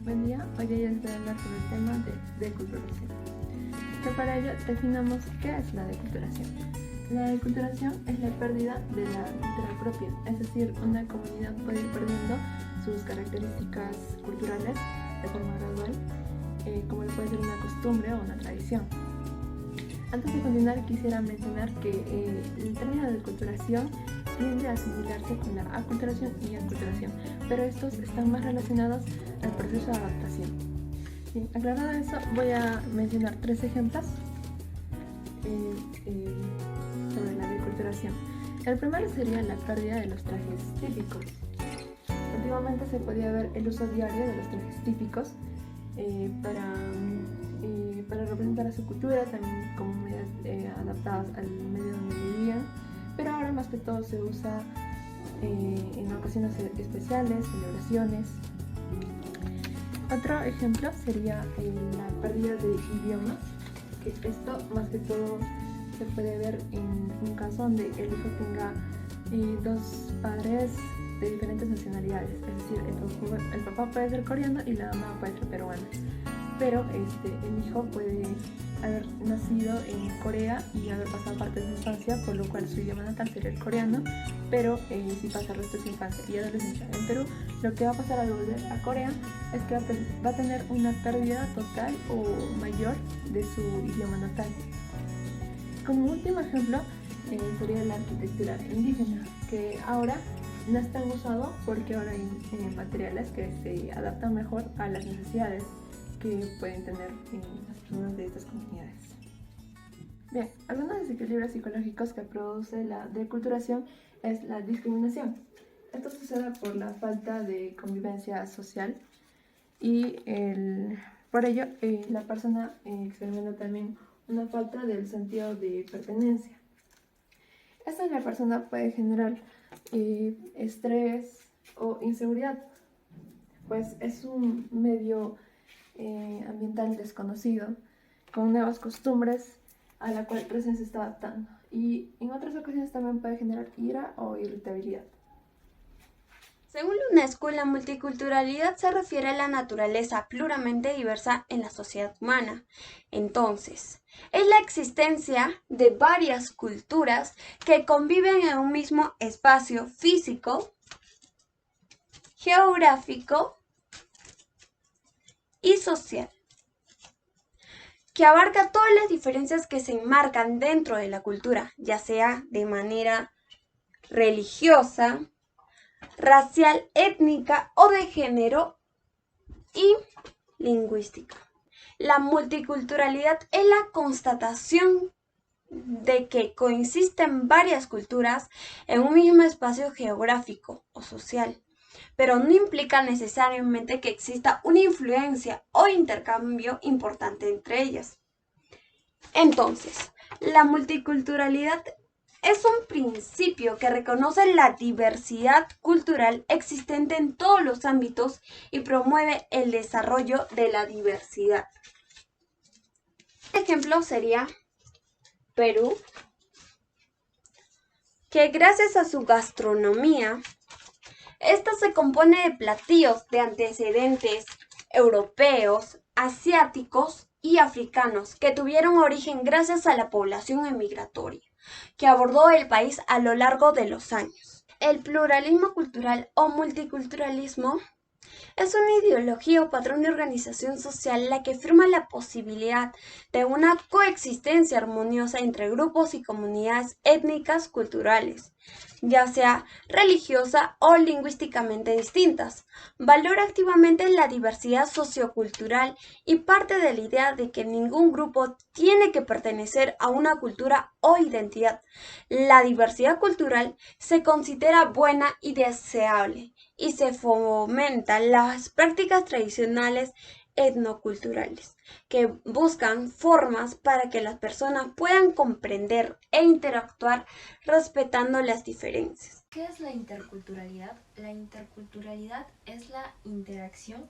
Buen día, hoy les voy a hablar sobre el tema de deculturación. Que para ello definamos qué es la deculturación. La deculturación es la pérdida de la cultura propia, es decir, una comunidad puede ir perdiendo sus características culturales de forma gradual, como lo puede ser una costumbre o una tradición. Antes de continuar, quisiera mencionar que el término de deculturación tiende a asimilarse con la aculturación y enculturación, pero estos están más relacionados al proceso de adaptación. Bien, aclarado eso, voy a mencionar 3 ejemplos sobre la deculturación. El primero sería la pérdida de los trajes típicos. Antiguamente se podía ver el uso diario de los trajes típicos para representar a su cultura, también como medidas adaptadas al medio donde vivían, pero ahora más que todo se usa en ocasiones especiales, celebraciones. Otro ejemplo sería la pérdida de idiomas, que esto más que todo se puede ver en un caso donde el hijo tenga 2 padres de diferentes nacionalidades, es decir, el papá puede ser coreano y la mamá puede ser peruana, pero el hijo puede haber nacido en Corea y haber pasado parte de su infancia, por lo cual su idioma natal sería el coreano, pero si pasa el resto de su infancia y adolescencia en Perú, lo que va a pasar al volver a Corea es que va a tener una pérdida total o mayor de su idioma natal. Como último ejemplo sería la arquitectura indígena, que ahora no es tan usado porque ahora hay materiales que se adaptan mejor a las necesidades que pueden tener las personas de estas comunidades. Bien, algunos desequilibrios psicológicos que produce la deculturación es la discriminación. Esto sucede por la falta de convivencia social y por ello la persona experimenta también una falta del sentido de pertenencia. Esta en la persona puede generar estrés o inseguridad, pues es un medio ambiental desconocido, con nuevas costumbres a la cual recién se está adaptando, y en otras ocasiones también puede generar ira o irritabilidad. Según la UNESCO, la multiculturalidad se refiere a la naturaleza pluralmente diversa en la sociedad humana. Entonces, es la existencia de varias culturas que conviven en un mismo espacio físico, geográfico y social, que abarca todas las diferencias que se enmarcan dentro de la cultura, ya sea de manera religiosa, racial, étnica o de género y lingüística. La multiculturalidad es la constatación de que coexisten varias culturas en un mismo espacio geográfico o social, pero no implica necesariamente que exista una influencia o intercambio importante entre ellas. Entonces, la multiculturalidad es un principio que reconoce la diversidad cultural existente en todos los ámbitos y promueve el desarrollo de la diversidad. Un ejemplo sería Perú, que gracias a su gastronomía, esta se compone de platillos de antecedentes europeos, asiáticos y africanos que tuvieron origen gracias a la población emigratoria que abordó el país a lo largo de los años. El pluralismo cultural o multiculturalismo es una ideología o patrón de organización social la que afirma la posibilidad de una coexistencia armoniosa entre grupos y comunidades étnicas culturales, ya sea religiosa o lingüísticamente distintas. Valora activamente la diversidad sociocultural y parte de la idea de que ningún grupo tiene que pertenecer a una cultura o identidad. La diversidad cultural se considera buena y deseable y se fomentan las prácticas tradicionales etnoculturales, que buscan formas para que las personas puedan comprender e interactuar respetando las diferencias. ¿Qué es la interculturalidad? La interculturalidad es la interacción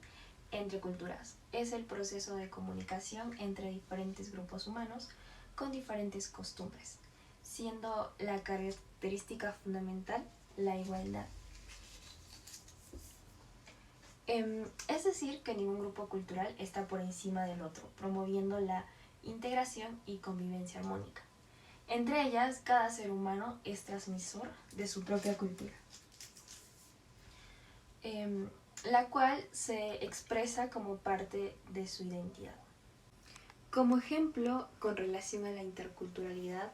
entre culturas. Es el proceso de comunicación entre diferentes grupos humanos con diferentes costumbres, siendo la característica fundamental la igualdad. Es decir, que ningún grupo cultural está por encima del otro, promoviendo la integración y convivencia armónica. Entre ellas, cada ser humano es transmisor de su propia cultura, la cual se expresa como parte de su identidad. Como ejemplo, con relación a la interculturalidad,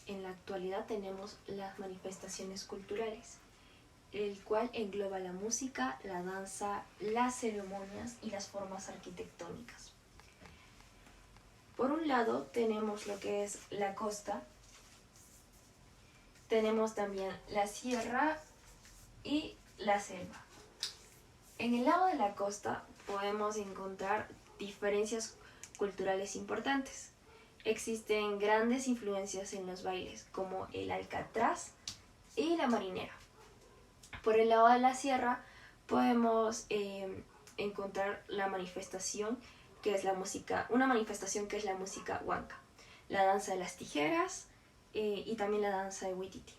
en la actualidad tenemos las manifestaciones culturales, el cual engloba la música, la danza, las ceremonias y las formas arquitectónicas. Por un lado tenemos lo que es la costa, tenemos también la sierra y la selva. En el lado de la costa podemos encontrar diferencias culturales importantes. Existen grandes influencias en los bailes, como el alcatraz y la marinera. Por el lado de la sierra podemos encontrar la manifestación que es la música, una manifestación que es la música huanca, la danza de las tijeras y también la danza de huititi.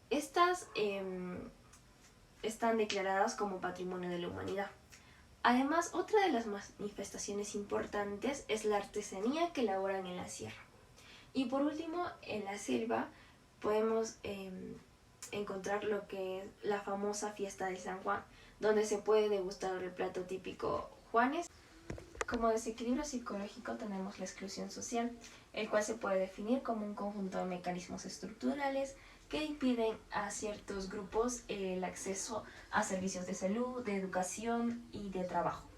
Estas están declaradas como Patrimonio de la Humanidad. Además, otra de las manifestaciones importantes es la artesanía que elaboran en la sierra. Y por último, en la selva podemos encontrar lo que es la famosa fiesta de San Juan, donde se puede degustar el plato típico Juanes. Como desequilibrio psicológico tenemos la exclusión social, el cual se puede definir como un conjunto de mecanismos estructurales que impiden a ciertos grupos el acceso a servicios de salud, de educación y de trabajo.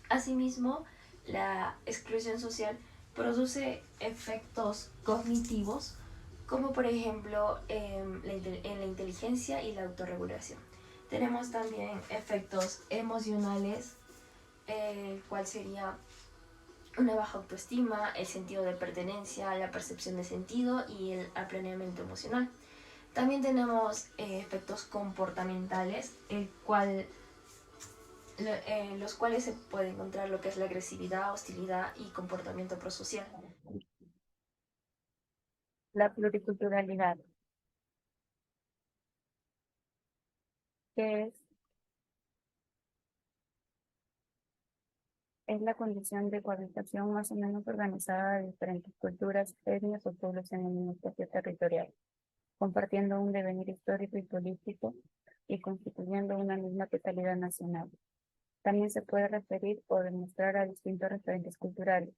Asimismo, la exclusión social produce efectos cognitivos, como por ejemplo en la inteligencia y la autorregulación. Tenemos también efectos emocionales, el cual sería una baja autoestima, el sentido de pertenencia, la percepción de sentido y el aplanamiento emocional. También tenemos efectos comportamentales, los cuales se puede encontrar lo que es la agresividad, hostilidad y comportamiento prosocial. La pluriculturalidad, que es la condición de cohabitación más o menos organizada de diferentes culturas, etnias o pueblos en el mismo espacio territorial, compartiendo un devenir histórico y político y constituyendo una misma totalidad nacional. También se puede referir o demostrar a distintos referentes culturales,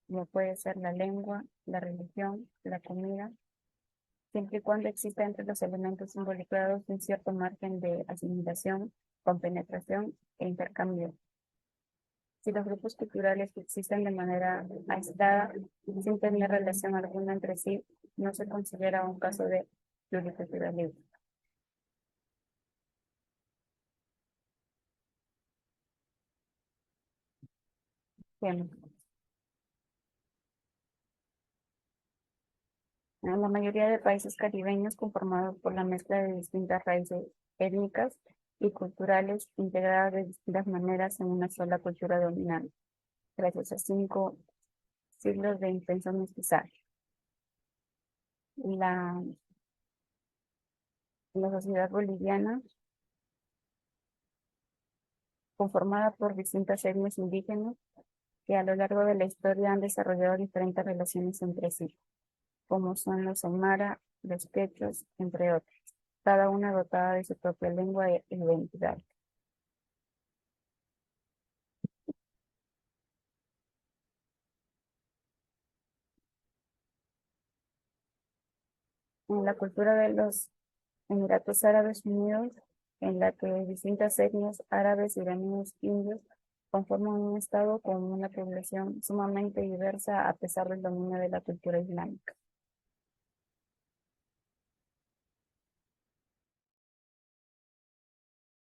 como puede ser la lengua, la religión, la comida, siempre y cuando exista entre los elementos involucrados un cierto margen de asimilación, compenetración e intercambio. Si los grupos culturales existen de manera aislada, sin tener relación alguna entre sí, no se considera un caso de pluriculturalismo. Bien. En la mayoría de países caribeños conformados por la mezcla de distintas raíces étnicas y culturales integradas de distintas maneras en una sola cultura dominante, gracias a 5 siglos de intenso mestizaje. La, la sociedad boliviana, conformada por distintas etnias indígenas que a lo largo de la historia han desarrollado diferentes relaciones entre sí, como son los aymara, los quechos, entre otros, cada una dotada de su propia lengua e identidad. En la cultura de los Emiratos Árabes Unidos, en la que distintas etnias árabes, iraníes, indios conforman un estado con una población sumamente diversa a pesar del dominio de la cultura islámica.